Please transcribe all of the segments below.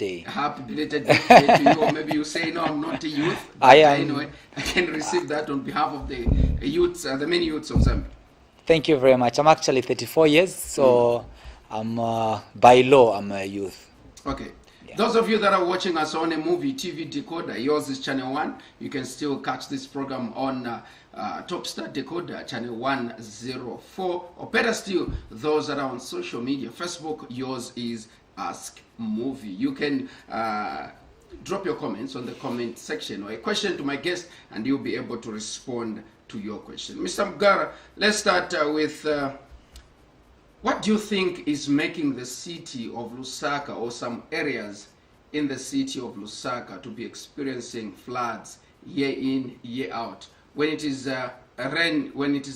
birthday. Happy belated birthday to you, or maybe you say, no, I'm not a youth. But I am. Anyway, I can receive that on behalf of the youths, the many youths of Zambia. Thank you very much. I'm actually 34 years, so I'm by law, I'm a youth. Okay. Those of you that are watching us on a movie TV decoder, yours is channel 1. You can still catch this program on Top Star Decoder, channel 104. Or better still, those that are on social media, Facebook, yours is Ask Movie. You can drop your comments on the comment section or a question to my guest, and you'll be able to respond to your question. Mr. Mugara, let's start with what do you think is making the city of Lusaka, or some areas in the city of Lusaka, to be experiencing floods year in, year out? When it is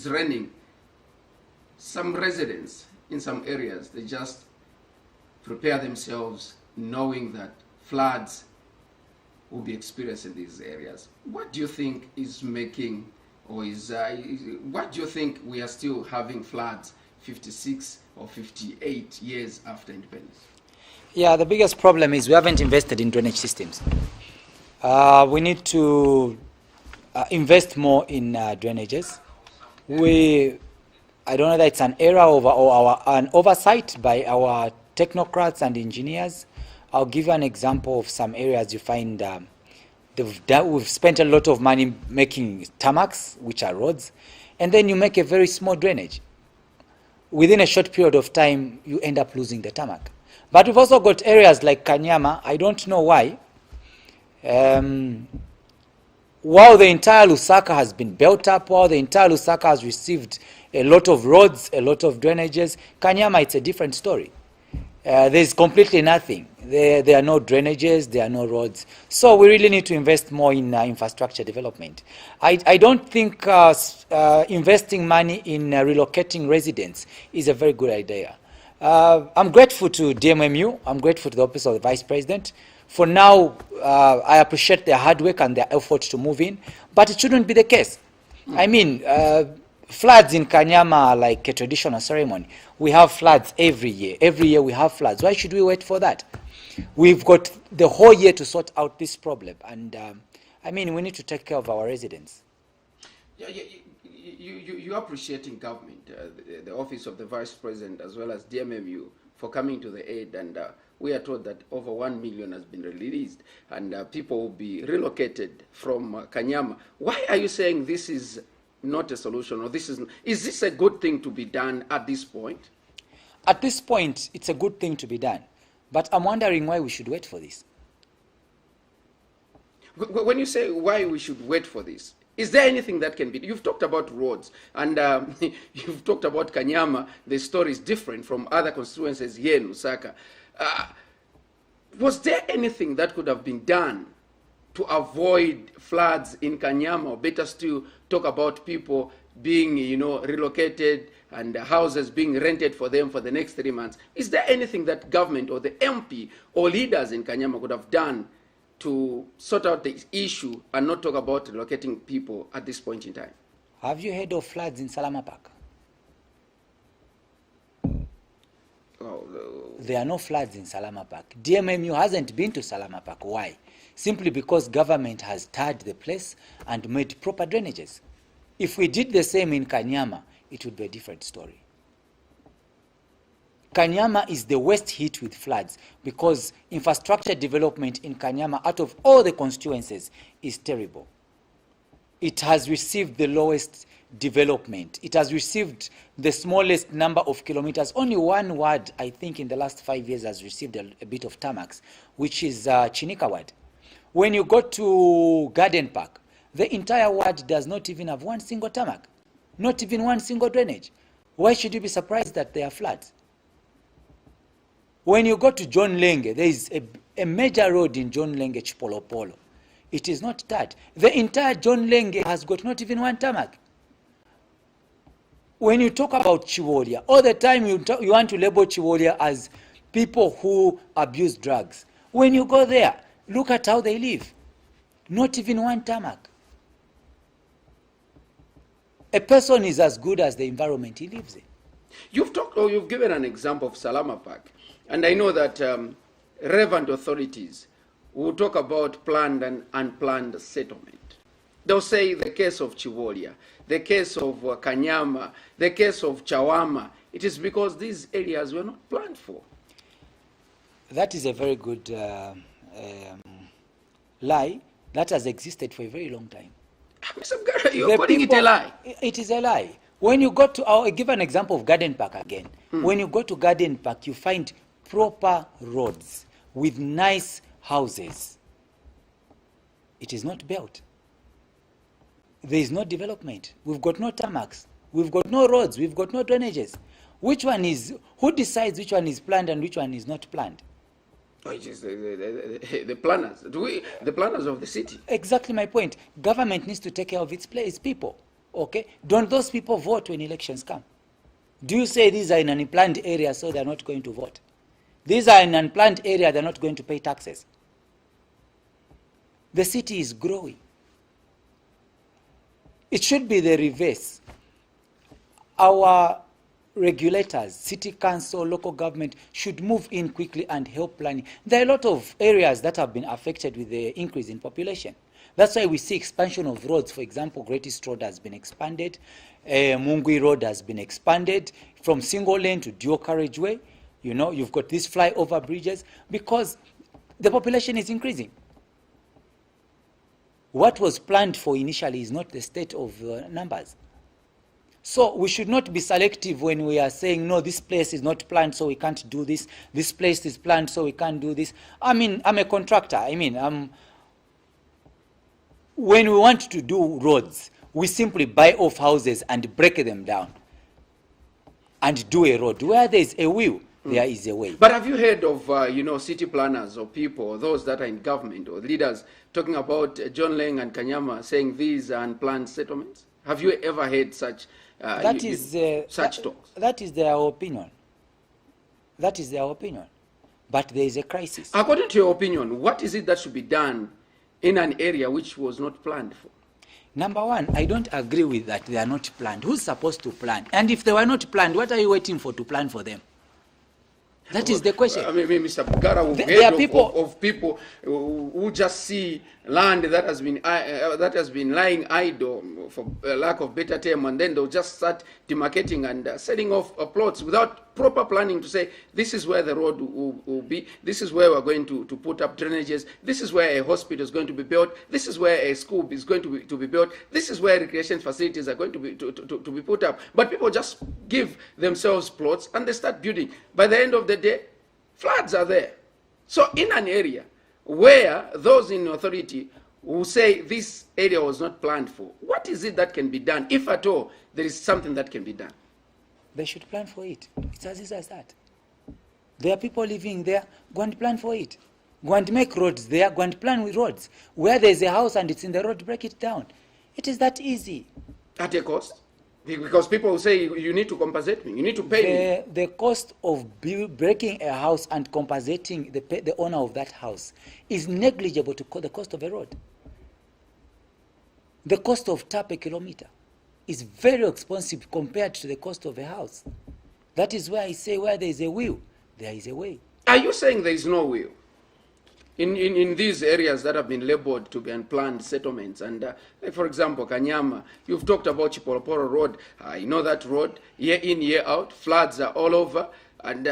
raining, some residents in some areas, they just prepare themselves knowing that floods will be experienced in these areas. What do you think is making, or what do you think we are still having floods 56 or 58 years after independence? Yeah, the biggest problem is we haven't invested in drainage systems. We need to invest more in drainages. I don't know that it's an error or an oversight by our technocrats and engineers. I'll give you an example of some areas you find we've spent a lot of money making tarmacs, which are roads, and then you make a very small drainage. Within a short period of time, you end up losing the tarmac. But we've also got areas like Kanyama. I don't know why. While the entire Lusaka has been built up, while the entire Lusaka has received a lot of roads, a lot of drainages, Kanyama, it's a different story. There's completely nothing. There are no drainages, there are no roads. So we really need to invest more in infrastructure development. I don't think investing money in relocating residents is a very good idea. I'm grateful to DMMU. I'm grateful to the Office of the Vice President. For now, I appreciate their hard work and their effort to move in, but it shouldn't be the case. I mean, floods in Kanyama are like a traditional ceremony. We have floods every year. Every year we have floods. Why should we wait for that? We've got the whole year to sort out this problem. And I mean, we need to take care of our residents. Yeah, you're appreciating government, the Office of the Vice President, as well as DMMU, for coming to the aid. And we are told that over 1 million has been released, and people will be relocated from Kanyama. Why are you saying this is not a solution, or is this a good thing to be done at this point? At this point, it's a good thing to be done. But I'm wondering why we should wait for this. When you say why we should wait for this, is there anything that can be? You've talked about roads, and you've talked about Kanyama. The story is different from other constituencies here in Lusaka. Was there anything that could have been done to avoid floods in Kanyama, or better still, talk about people being, relocated and houses being rented for them for the next 3 months? Is there anything that government or the MP or leaders in Kanyama could have done to sort out the issue and not talk about relocating people at this point in time? Have you heard of floods in Salama Park? There are no floods in Salama Park. DMMU hasn't been to Salama Park. Why? Simply because government has tarred the place and made proper drainages. If we did the same in Kanyama, it would be a different story. Kanyama is the worst hit with floods because infrastructure development in Kanyama, out of all the constituencies, is terrible. It has received the lowest development. It has received the smallest number of kilometers. Only one ward, I think, in the last 5 years has received a bit of tarmacs, which is Chinika ward. When you go to Garden Park, the entire ward does not even have one single tarmac, not even one single drainage. Why should you be surprised that there are floods? When you go to John Lenge, there is a major road in John Lenge, Chipolopolo. It is not tarred. The entire John Lenge has got not even one tarmac. When you talk about Chiwolia, all the time you want to label Chiwolia as people who abuse drugs. When you go there, look at how they live. Not even one tarmac. A person is as good as the environment he lives in. You've given an example of Salama Park, and I know that relevant authorities will talk about planned and unplanned settlement. They'll say the case of Chivolia, the case of Kanyama, the case of Chawama. It is because these areas were not planned for. That is a very good lie that has existed for a very long time. Mr. Mugara, you're calling it a lie. It is a lie. When you go to, I'll give an example of Garden Park again. When you go to Garden Park, you find proper roads with nice houses. It is not built. There is no development. We've got no tarmacs. We've got no roads. We've got no drainages. Who decides which one is planned and which one is not planned? Oh, it is the planners. The planners of the city. Exactly my point. Government needs to take care of its people. Okay? Don't those people vote when elections come? Do you say these are in an unplanned area so they're not going to vote? These are in an unplanned area, they're not going to pay taxes. The city is growing. It should be the reverse. Our regulators, city council, local government should move in quickly and help planning. There are a lot of areas that have been affected with the increase in population. That's why we see expansion of roads. For example, Great East Road has been expanded. Mungwi Road has been expanded from single lane to dual carriageway. You know, you've got these flyover bridges because the population is increasing. What was planned for initially is not the state of numbers. So we should not be selective when we are saying, no, this place is not planned, so we can't do this. This place is planned, so we can't do this. I mean, I'm a contractor. When we want to do roads, we simply buy off houses and break them down and do a road. Where there is a will, there is a way. But have you heard of, city planners or people, or those that are in government or leaders talking about John Leng and Kanyama saying these are unplanned settlements? Have you ever heard such such talks? That is their opinion. That is their opinion. But there is a crisis. According to your opinion, what is it that should be done in an area which was not planned for? Number one, I don't agree with that they are not planned. Who's supposed to plan? And if they were not planned, what are you waiting for to plan for them? That is the question. I mean, Mr. Mugara, of people who just see land that has been lying idle, for lack of better term, and then they'll just start demarcating and setting off plots without proper planning to say, this is where the road will be, this is where we're going to put up drainages, this is where a hospital is going to be built, this is where a school is going to be built, this is where recreation facilities are going to be put up. But people just give themselves plots and they start building. By the end of the day, floods are there. So in an area where those in authority will say this area was not planned for, what is it that can be done, if at all there is something that can be done? They should plan for it. It's as easy as that. There are people living there, go and plan for it. Go and make roads there, go and plan with roads. Where there's a house and it's in the road, break it down. It is that easy. At a cost? Because people will say, you need to compensate me, you need to pay me. The cost of breaking a house and compensating the owner of that house is negligible to the cost of a road. The cost of tap a kilometer is very expensive compared to the cost of a house. That is why I say where there is a will, there is a way. Are you saying there is no will? In these areas that have been labeled to be unplanned settlements, and like for example, Kanyama, you've talked about Chipoloporo Road. You know that road, year in, year out, floods are all over, and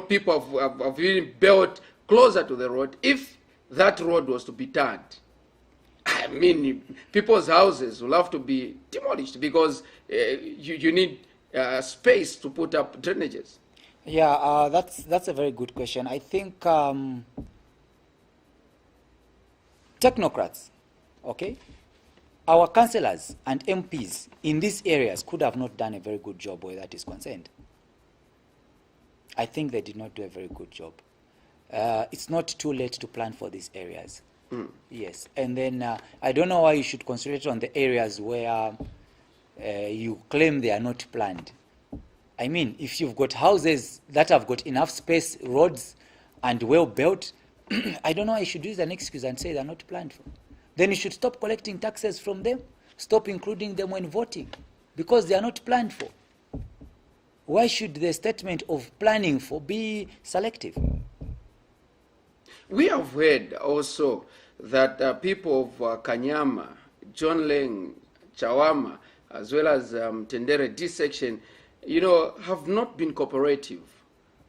people have been built closer to the road. If that road was to be turned, I mean, people's houses will have to be demolished because you need space to put up drainages. Yeah, that's a very good question. I think technocrats, okay, our councillors and MPs in these areas could have not done a very good job where that is concerned. I think they did not do a very good job. It's not too late to plan for these areas. Yes, and then I don't know why you should concentrate on the areas where you claim they are not planned. I mean, if you've got houses that have got enough space, roads, and well built, I don't know why you should use an excuse and say they're not planned for. Then you should stop collecting taxes from them, stop including them when voting, because they are not planned for. Why should the statement of planning for be selective? We have heard also that people of Kanyama, John Leng, Chawama, as well as Tendere D section, have not been cooperative.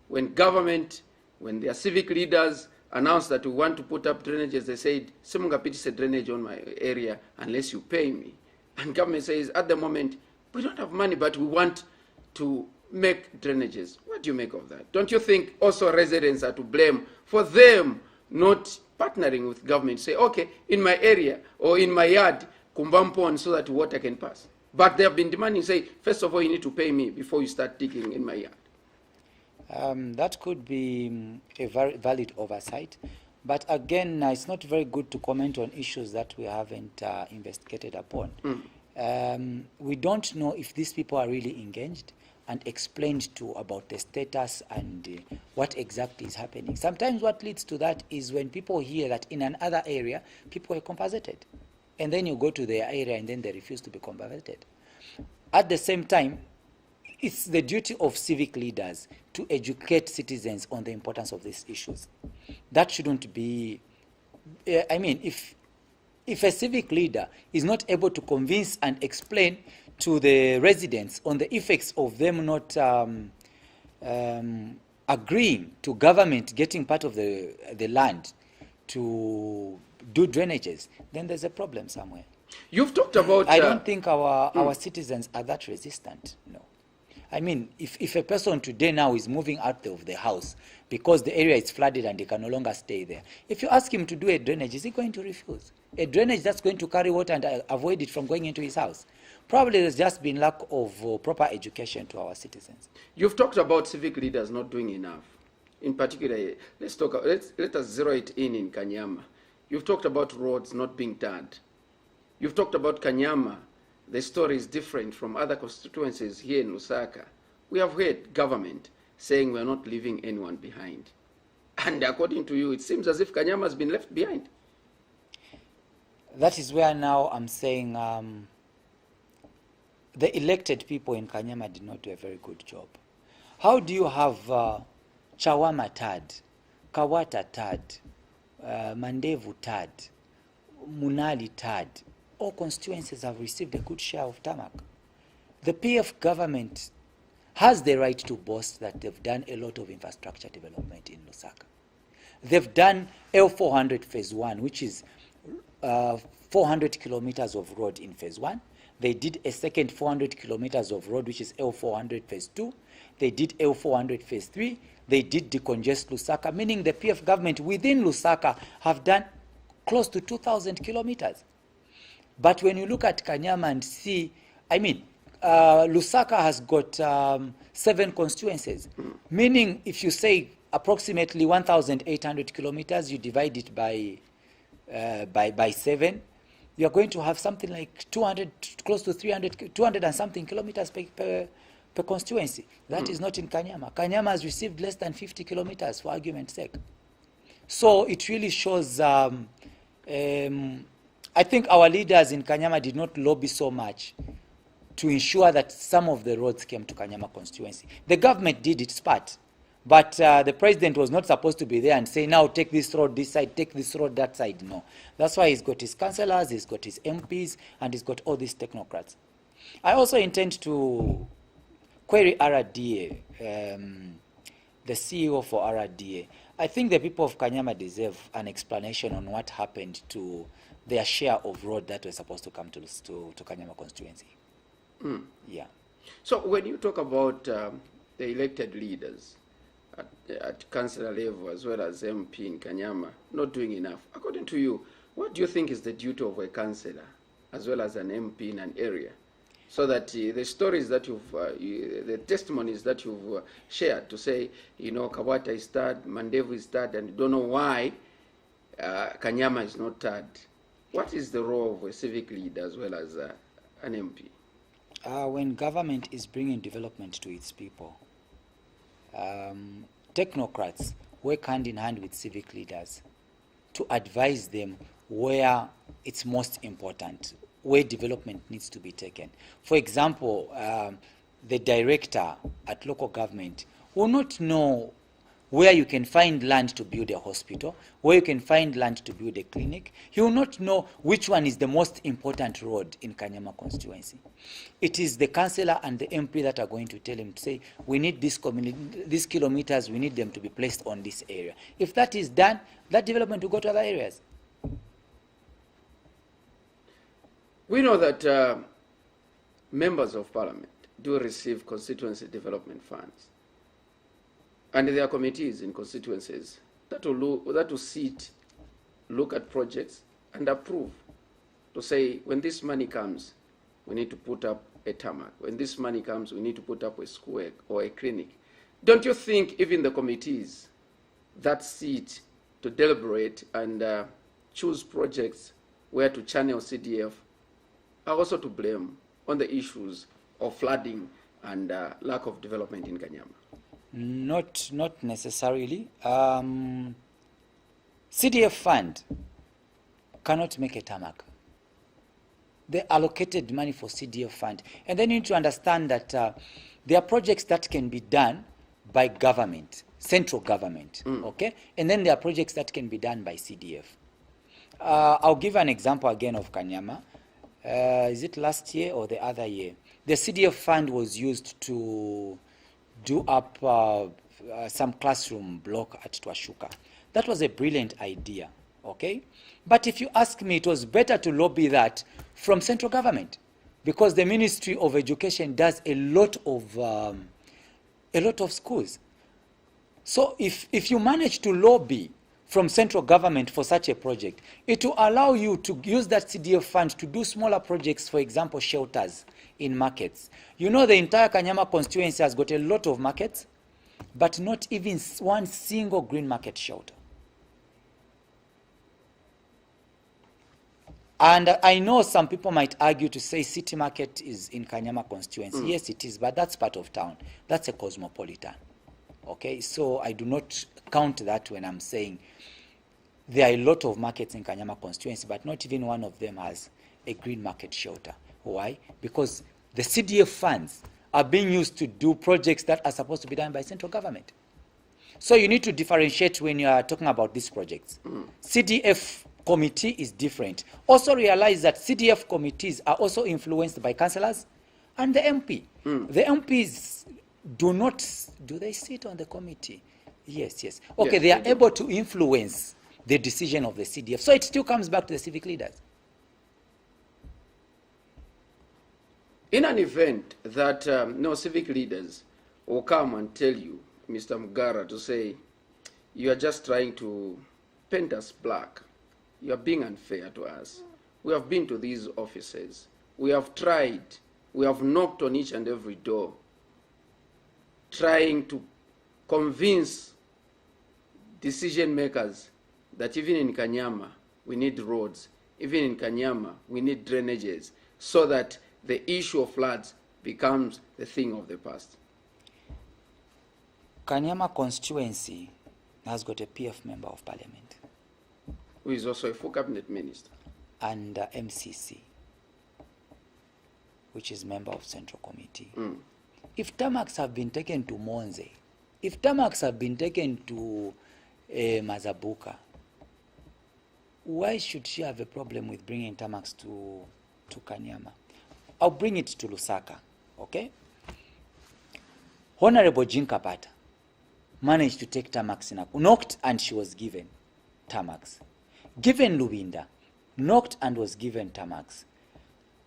When government, when their civic leaders announced that we want to put up drainages, they said, "Simungapitise drainage on my area unless you pay me." And government says, at the moment, we don't have money, but we want to make drainages. What do you make of that? Don't you think also residents are to blame for them not partnering with government? Say, okay, in my area or in my yard, kumbampon, so that water can pass. But they have been demanding, say, first of all, you need to pay me before you start digging in my yard. That could be a very valid oversight. But again, it's not very good to comment on issues that we haven't investigated upon. We don't know if these people are really engaged and explained to about the status and what exactly is happening. Sometimes what leads to that is when people hear that in another area, people are compensated. And then you go to their area and then they refuse to be compensated. At the same time, it's the duty of civic leaders to educate citizens on the importance of these issues. That shouldn't be, if a civic leader is not able to convince and explain to the residents on the effects of them not agreeing to government getting part of the land to do drainages, then there's a problem somewhere. You've talked about... I don't think our citizens are that resistant, no. If a person today now is moving out of the house because the area is flooded and they can no longer stay there, if you ask him to do a drainage, is he going to refuse? A drainage that's going to carry water and avoid it from going into his house? Probably there's just been lack of proper education to our citizens. You've talked about civic leaders not doing enough. In particular, let us zero it in Kanyama. You've talked about roads not being tarred. You've talked about Kanyama. The story is different from other constituencies here in Lusaka. We have heard government saying we're not leaving anyone behind. And according to you, it seems as if Kanyama has been left behind. That is where now I'm saying the elected people in Kanyama did not do a very good job. How do you have Chawama tad, Kawata tad, Mandevu tad, Munali tad? All constituencies have received a good share of tarmac. The PF government has the right to boast that they've done a lot of infrastructure development in Lusaka. They've done L400 phase 1, which is 400 kilometers of road in phase 1. They did a second 400 kilometers of road, which is L400 phase 2. They did L400 phase 3. They did decongest Lusaka, meaning the PF government within Lusaka have done close to 2,000 kilometers. But when you look at Kanyama and see, Lusaka has got 7 constituencies, meaning if you say approximately 1,800 kilometers, you divide it by 7, you're going to have something like 200, close to 300, 200 and something kilometers per constituency. That is not in Kanyama. Kanyama has received less than 50 kilometers, for argument's sake. So it really shows... I think our leaders in Kanyama did not lobby so much to ensure that some of the roads came to Kanyama constituency. The government did its part, but the president was not supposed to be there and say, now take this road this side, take this road that side. No. That's why he's got his councillors, he's got his MPs, and he's got all these technocrats. I also intend to query RDA, the CEO for RDA. I think the people of Kanyama deserve an explanation on what happened to their share of road that were supposed to come to Kanyama constituency. Yeah. So when you talk about the elected leaders at councillor level as well as MP in Kanyama not doing enough, according to you, what do you think is the duty of a councillor as well as an MP in an area, so that the stories that the testimonies that you've shared to say, Kawata is third, Mandevu is third, and you don't know why Kanyama is not third. What is the role of a civic leader as well as an MP? When government is bringing development to its people, technocrats work hand in hand with civic leaders to advise them where it's most important, where development needs to be taken. For example, the director at local government will not know where you can find land to build a hospital, where you can find land to build a clinic. He will not know which one is the most important road in Kanyama constituency. It is the councillor and the MP that are going to tell him to say, we need these kilometers, we need them to be placed on this area. If that is done, that development will go to other areas. We know that members of parliament do receive constituency development funds. And there are committees in constituencies that will sit, look at projects and approve to say, when this money comes, we need to put up a tarmac. When this money comes, we need to put up a school or a clinic. Don't you think even the committees that sit to deliberate and choose projects where to channel CDF are also to blame on the issues of flooding and lack of development in Kanyama? Not necessarily. CDF fund cannot make a tarmac. They allocated money for CDF fund. And then you need to understand that there are projects that can be done by government, central government, okay? And then there are projects that can be done by CDF. I'll give an example again of Kanyama. Is it last year or the other year? The CDF fund was used to do up some classroom block at Twashuka. That was a brilliant idea, okay? But if you ask me, it was better to lobby that from central government, because the Ministry of Education does a lot of schools. So if you manage to lobby from central government for such a project, it will allow you to use that CDF fund to do smaller projects, for example, shelters in markets. You know, the entire Kanyama constituency has got a lot of markets, but not even one single green market shelter. And I know some people might argue to say city market is in Kanyama constituency. Yes, it is, but that's part of town. That's a cosmopolitan. Okay, so I do not count that when I'm saying there are a lot of markets in Kanyama constituency, but not even one of them has a green market shelter. Why? Because the CDF funds are being used to do projects that are supposed to be done by central government. So you need to differentiate when you are talking about these projects. CDF committee is different. Also realize that CDF committees are also influenced by councillors and the MP. The MPs do they sit on the committee? Yes. Okay, yes, they are able to influence the decision of the CDF. So it still comes back to the civic leaders. In an event that no civic leaders will come and tell you, Mr. Mugara, to say, you are just trying to paint us black. You are being unfair to us. We have been to these offices. We have tried. We have knocked on each and every door, trying to convince decision makers that even in Kanyama, we need roads. Even in Kanyama, we need drainages, so that the issue of floods becomes the thing of the past. Kanyama constituency has got a PF member of parliament, who is also a full cabinet minister, and MCC, which is member of central committee. If tarmacs have been taken to Monze, if tarmacs have been taken to Mazabuka, why should she have a problem with bringing tarmacs to Kanyama? I'll bring it to Lusaka, okay? Honorable Jinkapata managed to take tarmacs in knocked and she was given tarmacs. Given Lubinda, knocked and was given tarmacs.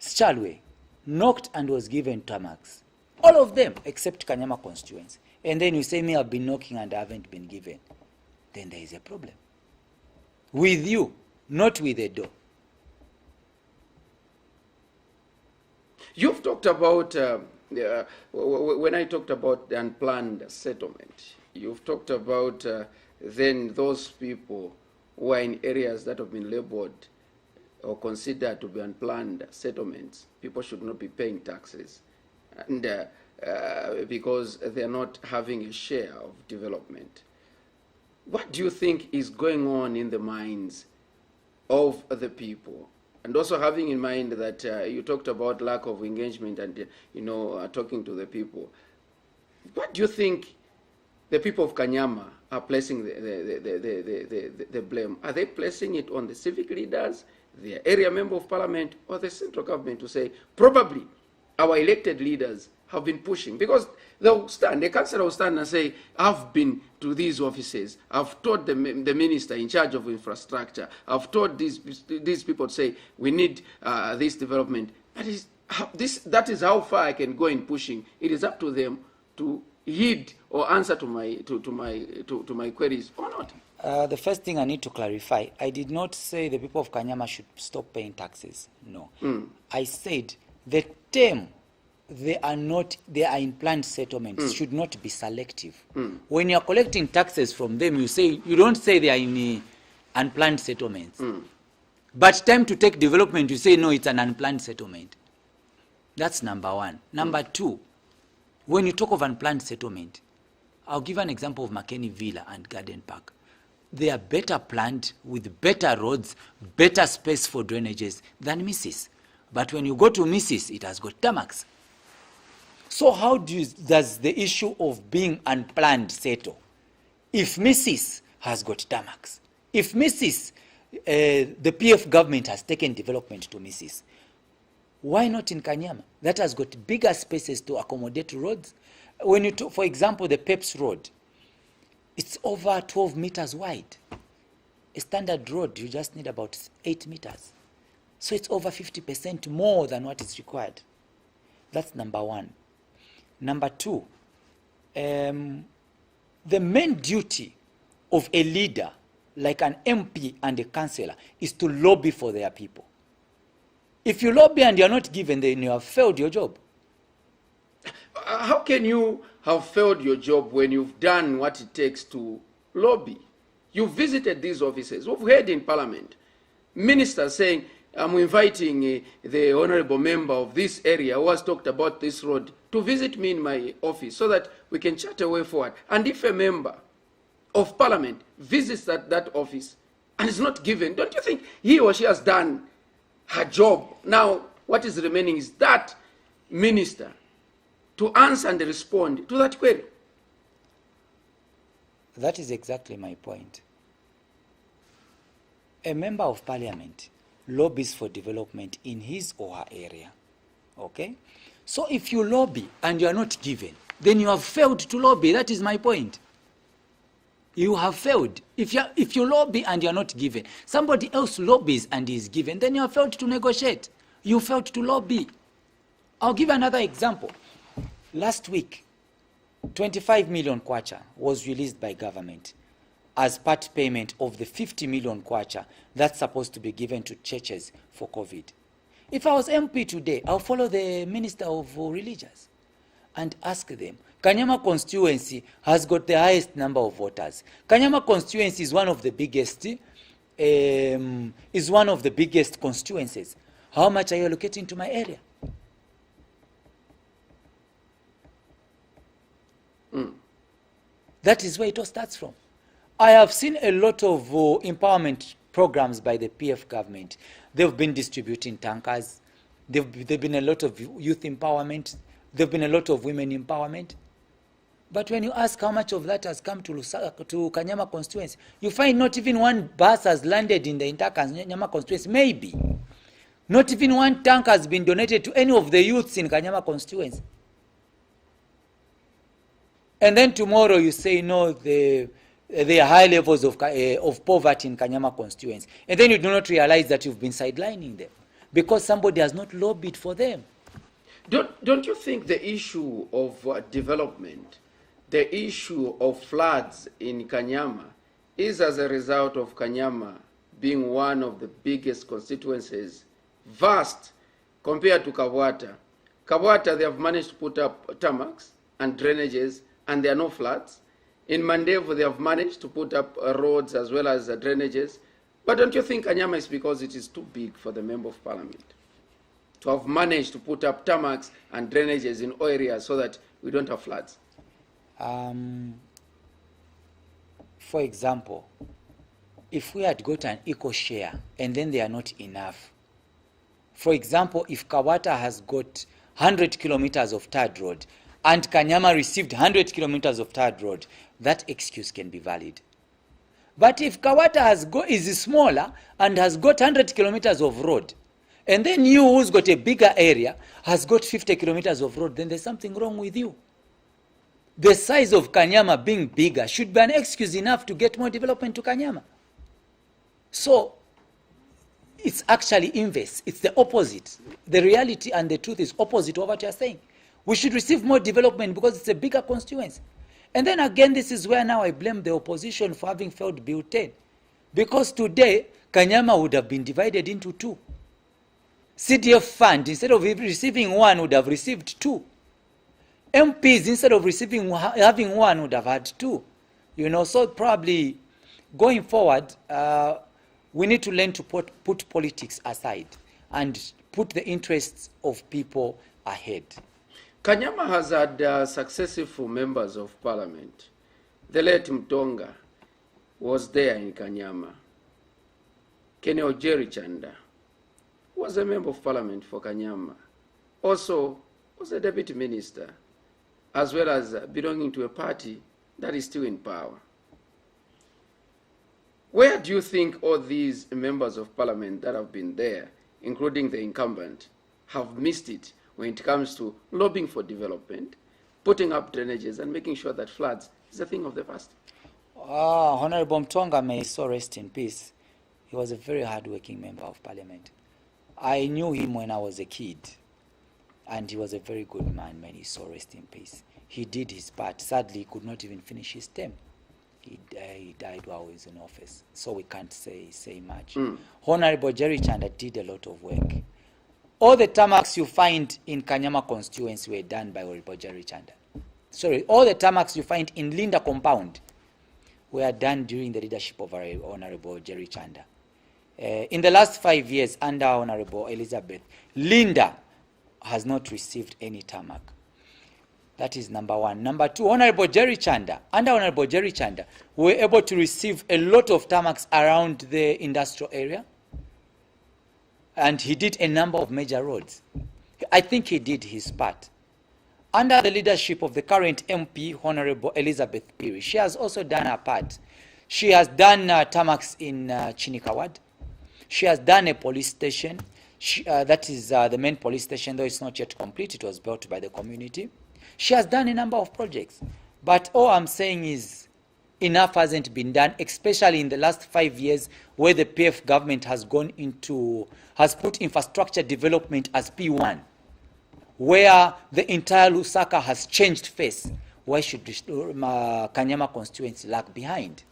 Schalwe, knocked and was given tarmacs. All of them except Kanyama constituency. And then you say me, I've been knocking and I haven't been given. Then there is a problem. With you, not with the door. You've talked about, when I talked about the unplanned settlement, you've talked about then those people who are in areas that have been labeled or considered to be unplanned settlements. People should not be paying taxes, and because they're not having a share of development. What do you think is going on in the minds of the people? And also having in mind that you talked about lack of engagement and, talking to the people. What do you think the people of Kanyama are placing the blame? Are they placing it on the civic leaders, the area member of parliament, or the central government to say, probably our elected leaders have been pushing? Because they'll stand, the councillor will stand and say, I've been to these offices, I've told the minister in charge of infrastructure, I've told these people to say, we need this development. That is how far I can go in pushing. It is up to them to heed or answer to my queries or not. The first thing I need to clarify, I did not say the people of Kanyama should stop paying taxes. No. I said the term they are in planned settlements should not be selective. When you are collecting taxes from them, you don't say they are in unplanned settlements. But time to take development, you say no, it's an unplanned settlement. That's number one. Number two, when you talk of unplanned settlement, I'll give an example of Makeni Villa and Garden Park. They are better planned with better roads, better space for drainages than Mrs. But when you go to Mrs., it has got tarmacs. So how does the issue of being unplanned settle? If Mrs. has got tarmacs, if Mrs., the PF government has taken development to Mrs., why not in Kanyama? That has got bigger spaces to accommodate roads. When you for example, the Peps Road, it's over 12 meters wide. A standard road, you just need about 8 meters. So it's over 50% more than what is required. That's number one. Number two, the main duty of a leader, like an MP and a councillor, is to lobby for their people. If you lobby and you're not given, then you have failed your job. How can you have failed your job when you've done what it takes to lobby? You've visited these offices. We've heard in Parliament ministers saying, I'm inviting the honorable member of this area who has talked about this road to visit me in my office so that we can chat a way forward. And if a member of Parliament visits that office and is not given, don't you think he or she has done her job? Now, what is remaining is that minister to answer and respond to that query. That is exactly my point. A member of parliament lobbies for development in his or her area. Okay? So if you lobby and you are not given, then you have failed to lobby. That is my point. You have failed. If you lobby and you are not given, somebody else lobbies and is given, then you have failed to negotiate. You failed to lobby. I'll give another example. Last week, 25 million kwacha was released by government as part payment of the 50 million kwacha that's supposed to be given to churches for COVID. If I was MP today, I'll follow the Minister of Religious and ask them, Kanyama constituency has got the highest number of voters. Kanyama constituency is one of the biggest constituencies. How much are you allocating to my area? That is where it all starts from. I have seen a lot of empowerment programs by the PF government. They've been distributing tankers. There've been a lot of youth empowerment. There've been a lot of women empowerment. But when you ask how much of that has come to LUSAKA, to Kanyama constituency, you find not even one bus has landed in the entire Kanyama constituency. Maybe. Not even one tank has been donated to any of the youths in Kanyama constituency. And then tomorrow you say, no, there are high levels of poverty in Kanyama constituency. And then you do not realize that you've been sidelining them because somebody has not lobbied for them. Don't you think the issue of development, the issue of floods in Kanyama is as a result of Kanyama being one of the biggest constituencies, vast, compared to Kabwata? Kabwata, they have managed to put up tarmacs and drainages, and there are no floods. In Mandevo, they have managed to put up roads as well as drainages. But don't you think Kanyama is because it is too big for the Member of Parliament to have managed to put up tarmacs and drainages in all areas so that we don't have floods? For example, if we had got an eco share and then they are not enough. For example, if Kawata has got 100 kilometers of tarred road, and Kanyama received 100 kilometers of tarred road, that excuse can be valid. But if Kawata is smaller and has got 100 kilometers of road, and then you who's got a bigger area has got 50 kilometers of road, then there's something wrong with you. The size of Kanyama being bigger should be an excuse enough to get more development to Kanyama. So it's actually inverse. It's the opposite. The reality and the truth is opposite of what you're saying. We should receive more development because it's a bigger constituency. And then again, this is where now I blame the opposition for having failed Bill 10. Because today, Kanyama would have been divided into two. CDF fund, instead of receiving one, would have received two. MPs, instead of having one, would have had two. So probably going forward, we need to learn to put politics aside and put the interests of people ahead. Kanyama has had successful members of parliament. The late Mtonga was there in Kanyama. Kenny Ojeri Chanda was a member of parliament for Kanyama. Also was a deputy minister, as well as belonging to a party that is still in power. Where do you think all these members of parliament that have been there, including the incumbent, have missed it when it comes to lobbying for development, putting up drainages, and making sure that floods is a thing of the past? Honorable Mtonga, may his soul rest in peace. He was a very hard-working member of parliament. I knew him when I was a kid, and he was a very good man, may his soul rest in peace. He did his part. Sadly, he could not even finish his term. He died while he was in office, so we can't say much. Honorable Jerry Chanda did a lot of work. All the tarmacs you find in Kanyama constituency were done by Honorable Jerry Chanda. Sorry, all the tarmacs you find in Linda compound were done during the leadership of Honorable Jerry Chanda. In the last 5 years, under Honorable Elizabeth, Linda has not received any tarmac. That is number one. Number two, Honorable Jerry Chanda, under Honorable Jerry Chanda, we were able to receive a lot of tarmacs around the industrial area. And he did a number of major roads. I think he did his part. Under the leadership of the current MP, Honorable Elizabeth Piri, she has also done her part. She has done tarmacs in Chinikawad. She has done a police station. That is the main police station, though it's not yet complete. It was built by the community. She has done a number of projects. But all I'm saying is enough hasn't been done, especially in the last 5 years where the PF government has put infrastructure development as P1, where the entire LUSAKA has changed face. Why should Kanyama constituency lag behind?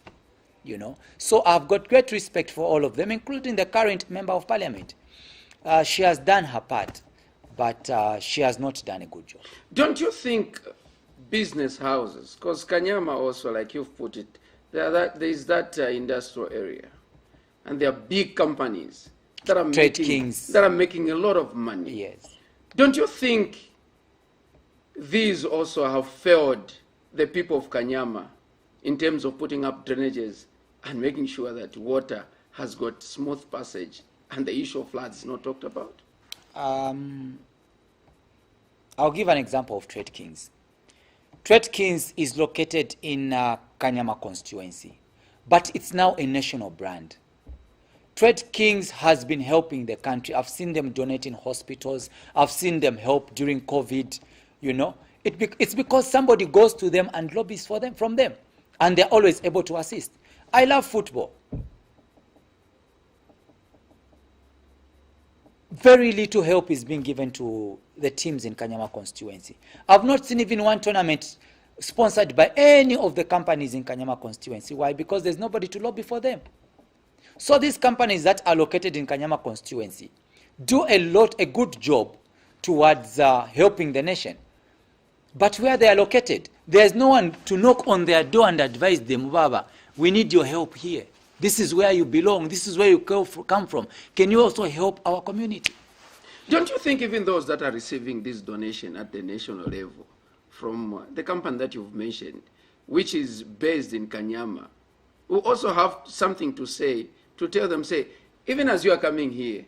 So I've got great respect for all of them, including the current member of parliament. She has done her part, but she has not done a good job. Don't you think business houses, because Kanyama also, like you've put it, there is that industrial area, and there are big companies that are making a lot of money. Yes. Don't you think these also have failed the people of Kanyama in terms of putting up drainages and making sure that water has got smooth passage and the issue of floods is not talked about? I'll give an example of Trade Kings. Trade Kings is located in Kanyama constituency, but it's now a national brand. Trade Kings has been helping the country. I've seen them donating hospitals. I've seen them help during COVID. It's because somebody goes to them and lobbies from them, and they're always able to assist. I love football. Very little help is being given to the teams in Kanyama constituency. I've not seen even one tournament sponsored by any of the companies in Kanyama constituency. Why? Because there's nobody to lobby for them. So these companies that are located in Kanyama constituency do a good job towards helping the nation. But where they are located, there's no one to knock on their door and advise them, Baba, we need your help here. This is where you belong. This is where you come from. Can you also help our community? Don't you think even those that are receiving this donation at the national level from the company that you've mentioned, which is based in Kanyama, will also have something to say, to tell them, say, even as you are coming here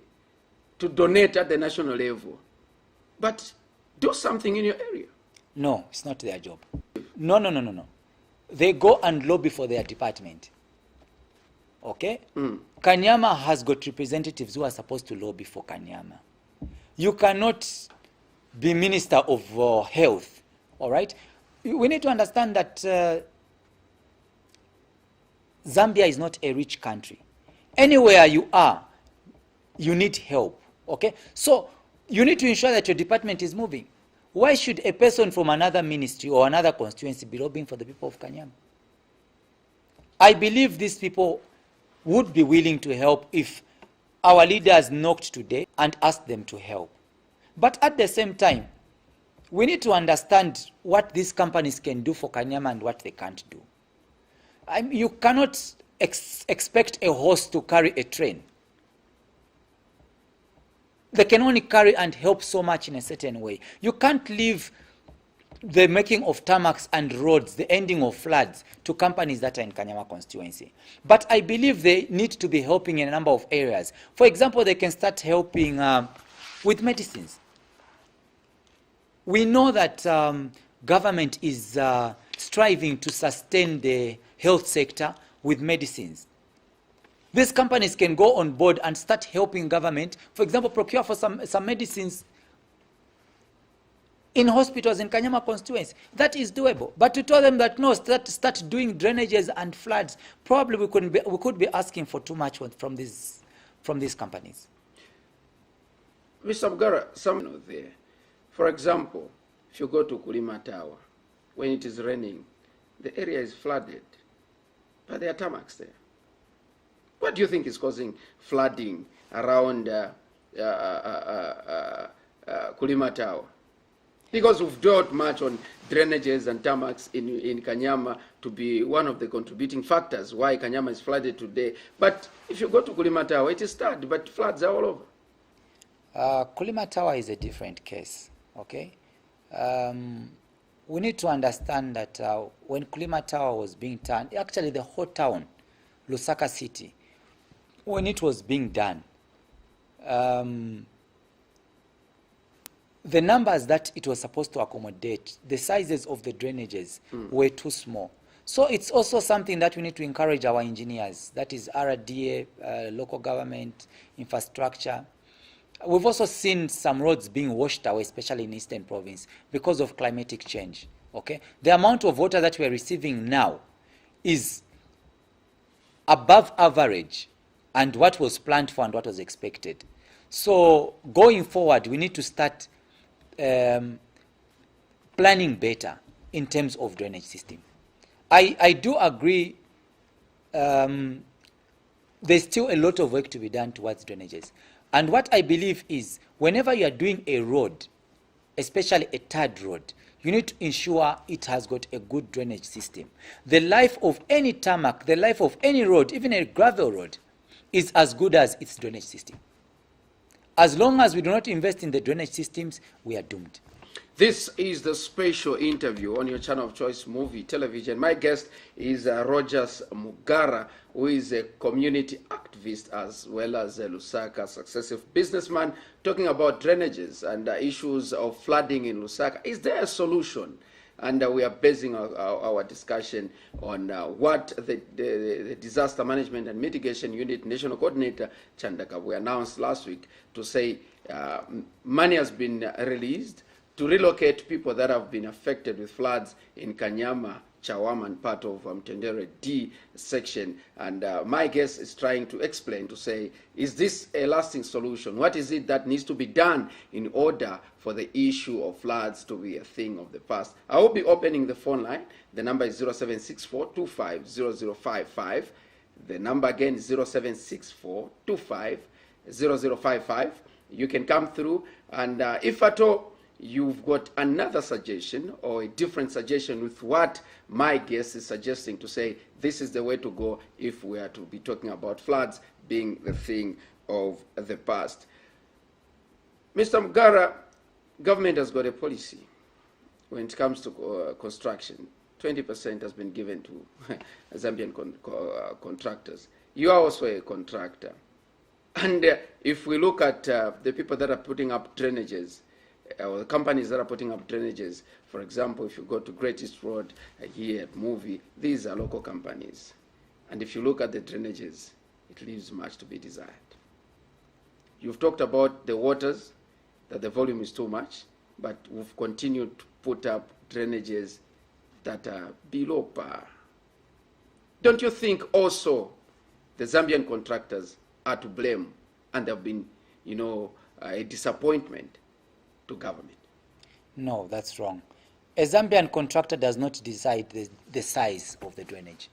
to donate at the national level, but do something in your area? No, it's not their job. No. they go and lobby for their department. Okay? Kanyama has got representatives who are supposed to lobby for Kanyama. You cannot be Minister of Health, all right? We need to understand that Zambia is not a rich country. Anywhere you are, you need help, okay? So you need to ensure that your department is moving. Why should a person from another ministry or another constituency be lobbying for the people of Kanyama? I believe these people would be willing to help if our leaders knocked today and asked them to help. But at the same time, we need to understand what these companies can do for Kanyama and what they can't do. You cannot expect a horse to carry a train. They can only carry and help so much in a certain way. You can't leave the making of tarmacs and roads, the ending of floods, to companies that are in Kanyama constituency. But I believe they need to be helping in a number of areas. For example, they can start helping with medicines. We know that government is striving to sustain the health sector with medicines. These companies can go on board and start helping government, for example, procure for some medicines in hospitals in Kanyama constituency. That is doable. But to tell them that no, start doing drainages and floods, probably we could be asking for too much from these companies. Mr. Mugara, some there. For example, if you go to Kulima Tower, when it is raining, the area is flooded, but there are tarmacs there. What do you think is causing flooding around Kulima Tower? Because we've dwelt much on drainages and tarmacs in Kanyama to be one of the contributing factors why Kanyama is flooded today. But if you go to Kulima Tower, it is started, but floods are all over. Kulima Tower is a different case, okay? We need to understand that when Kulima Tower was being done, actually the whole town, LUSAKA city, when it was being done, the numbers that it was supposed to accommodate, the sizes of the drainages were too small. So it's also something that we need to encourage our engineers, that is RDA, local government, infrastructure. We've also seen some roads being washed away, especially in Eastern Province, because of climatic change. Okay, the amount of water that we're receiving now is above average and what was planned for and what was expected. So going forward, we need to start planning better in terms of drainage system. I do agree there's still a lot of work to be done towards drainages. And what I believe is whenever you are doing a road, especially a tarred road, you need to ensure it has got a good drainage system. The life of any tarmac, the life of any road, even a gravel road, is as good as its drainage system. As long as we do not invest in the drainage systems, we are doomed. This is the special interview on your channel of choice, Muvi Television. My guest is Rodgers Mugara, who is a community activist as well as a LUSAKA successive businessman, talking about drainages and issues of flooding in LUSAKA. Is there a solution? And we are basing our discussion on what the Disaster Management and Mitigation Unit National Coordinator Chandaka announced last week to say money has been released to relocate people that have been affected with floods in Kanyama, Chawama, and part of Mtendere D section. And my guest is trying to explain, to say, is this a lasting solution? What is it that needs to be done in order for the issue of floods to be a thing of the past? I will be opening the phone line. The number is 0764-250055. The number again is 0764-250055. You can come through, and if at all you've got another suggestion or a different suggestion with what my guest is suggesting, to say this is the way to go if we are to be talking about floods being the thing of the past. Mr. Mugara, government has got a policy when it comes to construction. 20% has been given to Zambian contractors. You are also a contractor. And if we look at the people that are putting up drainages, or the companies that are putting up drainages, for example, if you go to Great East Road here at Muvi, these are local companies. And if you look at the drainages, it leaves much to be desired. You've talked about the waters, that the volume is too much, but we've continued to put up drainages that are below par. Don't you think also the Zambian contractors are to blame, and they've been, a disappointment to government? No, that's wrong. A Zambian contractor does not decide the size of the drainage.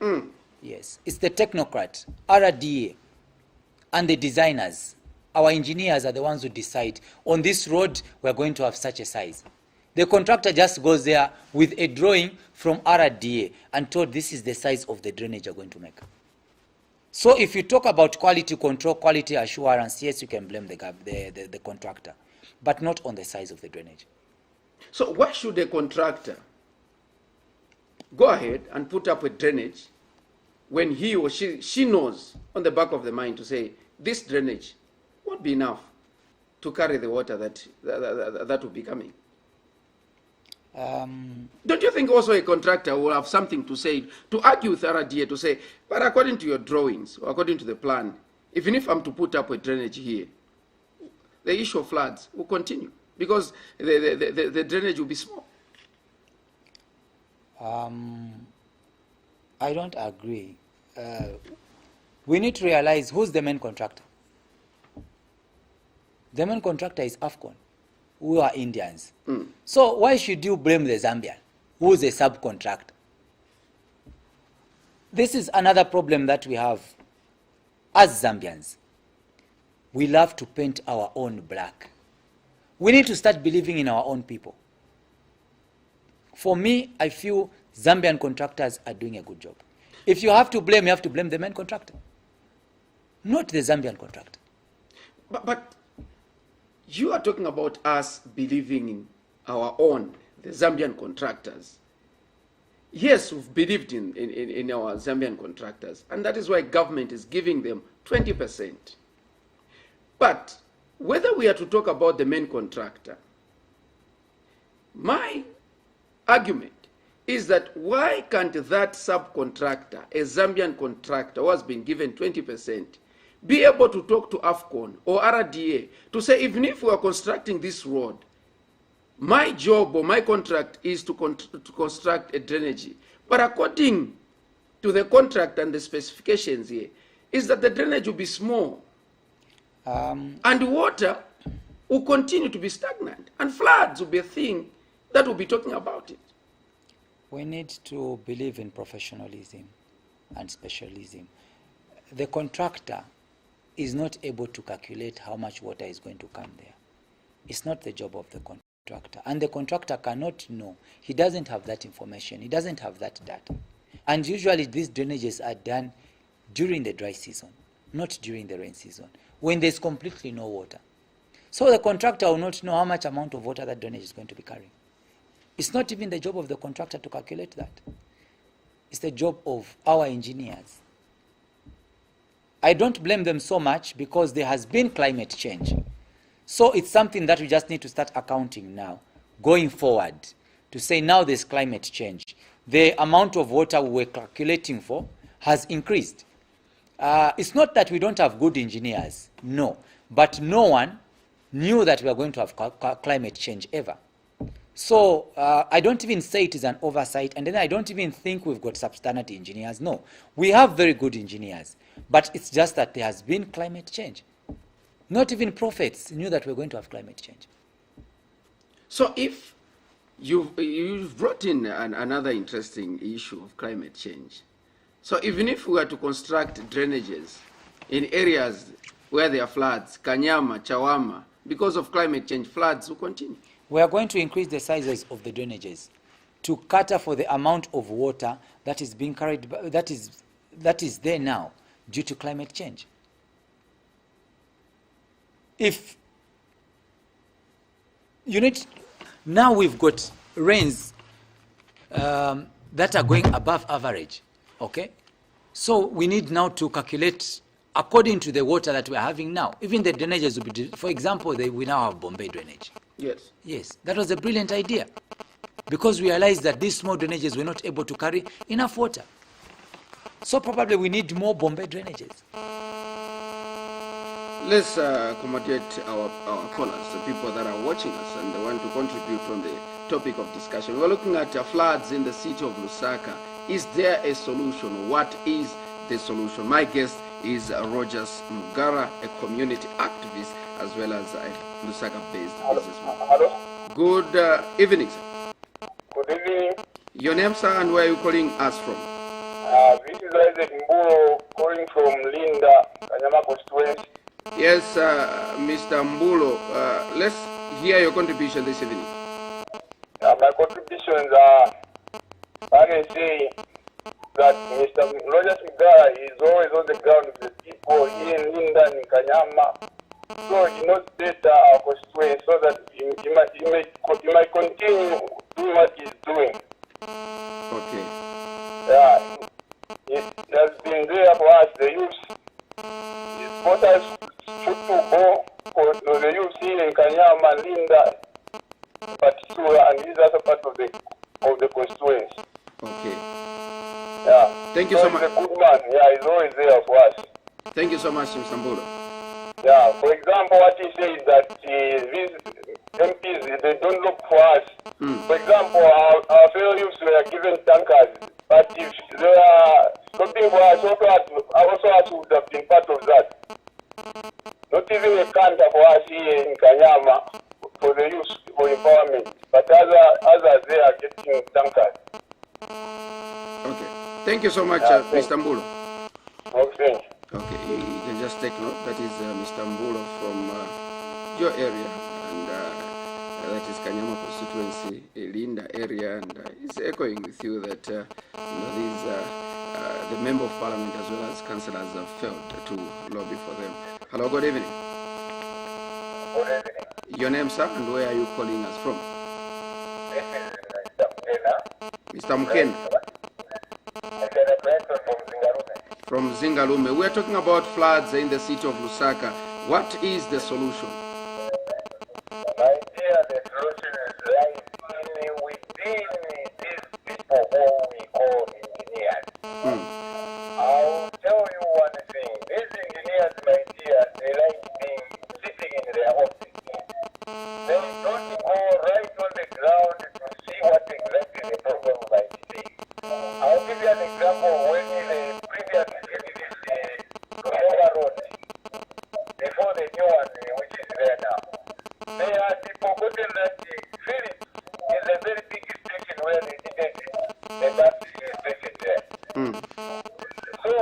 Yes, it's the technocrat, RDA, and the designers. Our engineers are the ones who decide, on this road, we're going to have such a size. The contractor just goes there with a drawing from RDA and told this is the size of the drainage you're going to make. So if you talk about quality control, quality assurance, yes, you can blame the contractor, but not on the size of the drainage. So why should a contractor go ahead and put up a drainage when he or she knows on the back of the mind to say, this drainage won't be enough to carry the water that will be coming? Don't you think also a contractor will have something to say, to argue with RDA, to say, but according to your drawings, or according to the plan, even if I'm to put up a drainage here, the issue of floods will continue because the drainage will be small? I don't agree. We need to realize who's the main contractor. The main contractor is AFCON, who are Indians. So why should you blame the Zambian, who is a subcontractor? This is another problem that we have as Zambians. We love to paint our own black. We need to start believing in our own people. For me, I feel Zambian contractors are doing a good job. If you have to blame, you have to blame the main contractor, not the Zambian contractor. But you are talking about us believing in our own, the Zambian contractors. Yes, we've believed in our Zambian contractors, and that is why government is giving them 20%. But whether we are to talk about the main contractor, my argument is that why can't that subcontractor, a Zambian contractor who has been given 20%, be able to talk to AFCON or RDA to say, even if we are constructing this road, my job or my contract is to construct a drainage. But according to the contract and the specifications here, is that the drainage will be small. And water will continue to be stagnant. And floods will be a thing that will be talking about it. We need to believe in professionalism and specialism. The contractor is not able to calculate how much water is going to come there. It's not the job of the contractor. And the contractor cannot know. He doesn't have that information. He doesn't have that data. And usually these drainages are done during the dry season, not during the rain season, when there's completely no water. So the contractor will not know how much amount of water that drainage is going to be carrying. It's not even the job of the contractor to calculate that. It's the job of our engineers. I don't blame them so much because there has been climate change. So it's something that we just need to start accounting now, going forward, to say now there's climate change. The amount of water we were calculating for has increased. It's not that we don't have good engineers, no. But no one knew that we are going to have climate change ever. So I don't even say it is an oversight, and then I don't even think we've got substandard engineers. No, we have very good engineers, but it's just that there has been climate change. Not even prophets knew that we're going to have climate change. So if you've brought in another interesting issue of climate change. So even if we were to construct drainages in areas where there are floods, Kanyama, Chawama, because of climate change, floods will continue. We are going to increase the sizes of the drainages to cater for the amount of water that is being carried, that is there now due to climate change. If you need, now we've got rains that are going above average, okay? So we need now to calculate according to the water that we're having now. Even the drainages will be, for example, we now have Bombay drainage. Yes. Yes, that was a brilliant idea. Because we realized that these small drainages were not able to carry enough water. So probably we need more Bombay drainages. Let's accommodate our callers, the people that are watching us and they want to contribute on the topic of discussion. We're looking at floods in the city of Lusaka. Is there a solution? What is the solution? My guest is Rodgers Mugara, a community activist as well as a Lusaka-based businessman. Hello. Good evening, sir. Good evening. Your name, sir, and where are you calling us from? This is Isaac Mbulo calling from Linda, Kanyama constituency. Yes, Mr. Mbulo, let's hear your contribution this evening. My contributions are, I can say that Mr. Rodgers Mugara is always on the ground with the people here in Linda and Kanyama. So he knows better our constituency so that he might continue doing what he's doing. Okay. Yeah, it has been there for us, the youth. It's got us football for the youth here in Kanyama, Linda, particular, and these are part of the constituency. Okay. Yeah. Thank you so much. He's a good man. Yeah, he's always there for us. Thank you so much, Mr. Mbulo. Yeah. For example, what he says that these MPs, they don't look for us. For example, our fellow youths were given tankers, but if they are looking for us, also us would have been part of that. Not even a canter for us here in Kanyama for the youth for empowerment, but others they are getting tankers. Okay. Thank you so much, Mr. Mbulo. Okay. Okay, you can just take note. That is Mr. Mbulo from your area, and that is Kanyama constituency, Linda area, and he's echoing with you that these the member of parliament as well as councillors have failed to lobby for them. Hello, good evening. Good evening. Your name, sir, and where are you calling us from? This is Mr. Mukena. Mr. Mukena. Mukena Branson from Zingarume. From Zingalume. We are talking about floods in the city of Lusaka. What is the solution? My dear, the solution is right within these people who we call engineers. I'll tell you one thing. These engineers, my dear, they like being sitting in their office. They don't go right on the ground to see what exactly the problem might be. I'll give you an example. When the previous road, before the new one, which is there now, they had forgotten that Philips is a very big station where they did the bus station there. So,